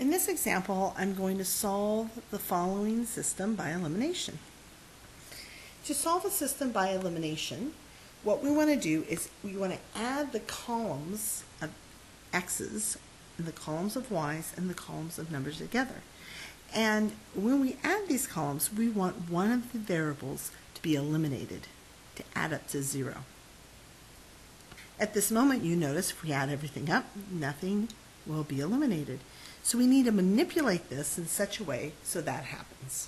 In this example, I'm going to solve the following system by elimination. To solve a system by elimination, what we want to do is we want to add the columns of x's and the columns of y's and the columns of numbers together. And when we add these columns, we want one of the variables to be eliminated to add up to 0. At this moment, you notice if we add everything up, nothing will be eliminated. So we need to manipulate this in such a way so that happens.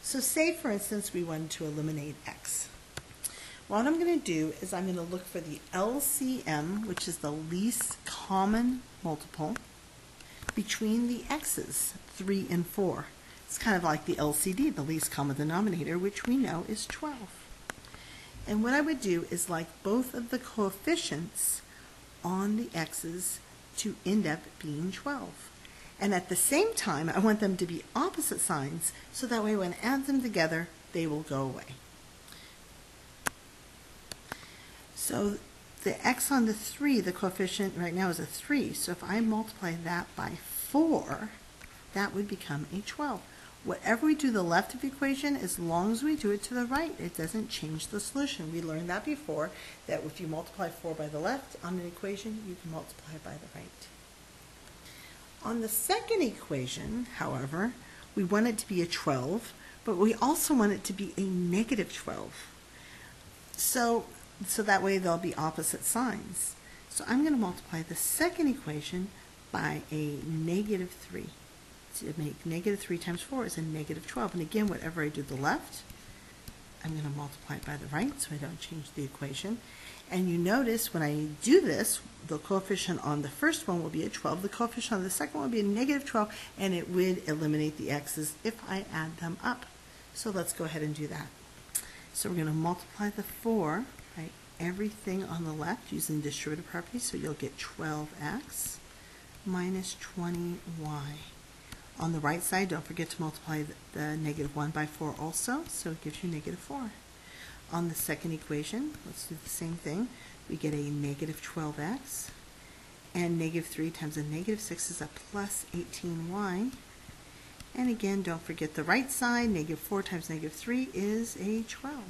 So say, for instance, we wanted to eliminate x. What I'm going to do is I'm going to look for the LCM, which is the least common multiple, between the x's, 3 and 4. It's kind of like the LCD, the least common denominator, which we know is 12. And what I would do is like both of the coefficients on the x's to end up being 12. And at the same time, I want them to be opposite signs, so that way when I add them together, they will go away. So the x on the 3, the coefficient right now is a 3, so if I multiply that by 4, that would become a 12. Whatever we do the left of the equation, as long as we do it to the right, it doesn't change the solution. We learned that before, that if you multiply 4 by the left on an equation, you can multiply by the right. On the second equation, however, we want it to be a 12, but we also want it to be a negative 12. So that way they'll be opposite signs. So I'm going to multiply the second equation by a negative 3. To make negative 3 times 4 is a negative 12. And again, whatever I do to the left, I'm going to multiply it by the right so I don't change the equation. And you notice when I do this, the coefficient on the first one will be a 12, the coefficient on the second one will be a negative 12, and it would eliminate the x's if I add them up. So let's go ahead and do that. So we're going to multiply the 4 by everything on the left using distributive properties, so you'll get 12x minus 20y. On the right side, don't forget to multiply the negative 1 by 4 also, so it gives you negative 4. On the second equation, let's do the same thing. We get a negative 12x, and negative 3 times a negative 6 is a plus 18y. And again, don't forget the right side, negative 4 times negative 3 is a 12.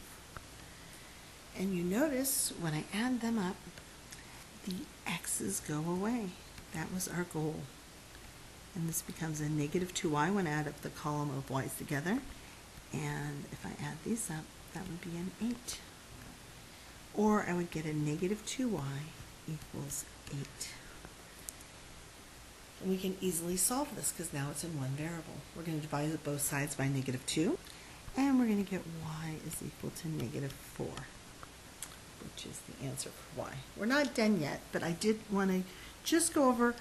And you notice when I add them up, the x's go away. That was our goal. And this becomes a negative 2y when I add up the column of y's together. And if I add these up, that would be an 8. Or I would get a negative 2y equals 8. And we can easily solve this because now it's in one variable. We're going to divide both sides by negative 2. And we're going to get y is equal to negative 4, which is the answer for y. We're not done yet, but I did want to just go over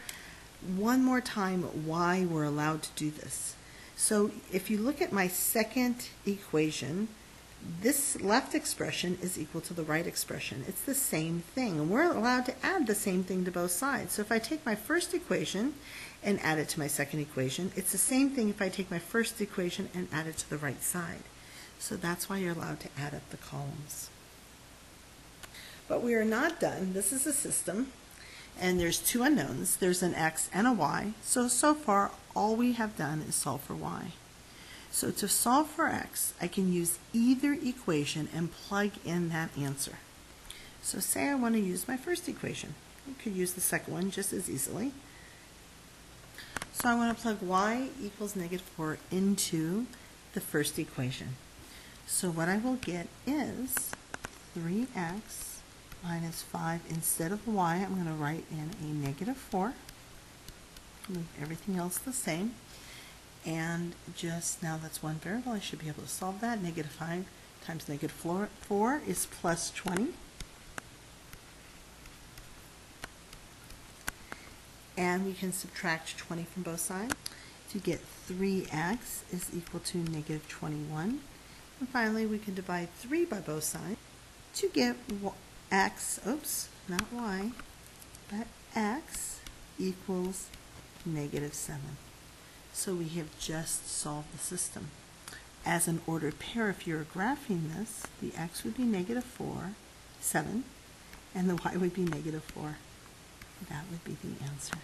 one more time why we're allowed to do this. So if you look at my second equation, this left expression is equal to the right expression. It's the same thing, and we're allowed to add the same thing to both sides. So if I take my first equation and add it to my second equation, it's the same thing if I take my first equation and add it to the right side. So that's why you're allowed to add up the columns. But we are not done. This is a system, and there's two unknowns. There's an x and a y. So far, all we have done is solve for y. So to solve for x, I can use either equation and plug in that answer. So say I want to use my first equation. I could use the second one just as easily. So I want to plug y equals negative 4 into the first equation. So what I will get is 3x minus 5. Instead of y, I'm going to write in a negative 4. Leave everything else the same. And just now that's one variable, I should be able to solve that. Negative 5 times negative 4 is plus 20. And we can subtract 20 from both sides to get 3x is equal to negative 21. And finally, we can divide 3 by both sides to get x, oops, not y, but x equals negative 7. So we have just solved the system. As an ordered pair, if you're graphing this, the x would be negative 4, 7, and the y would be negative 4. That would be the answer.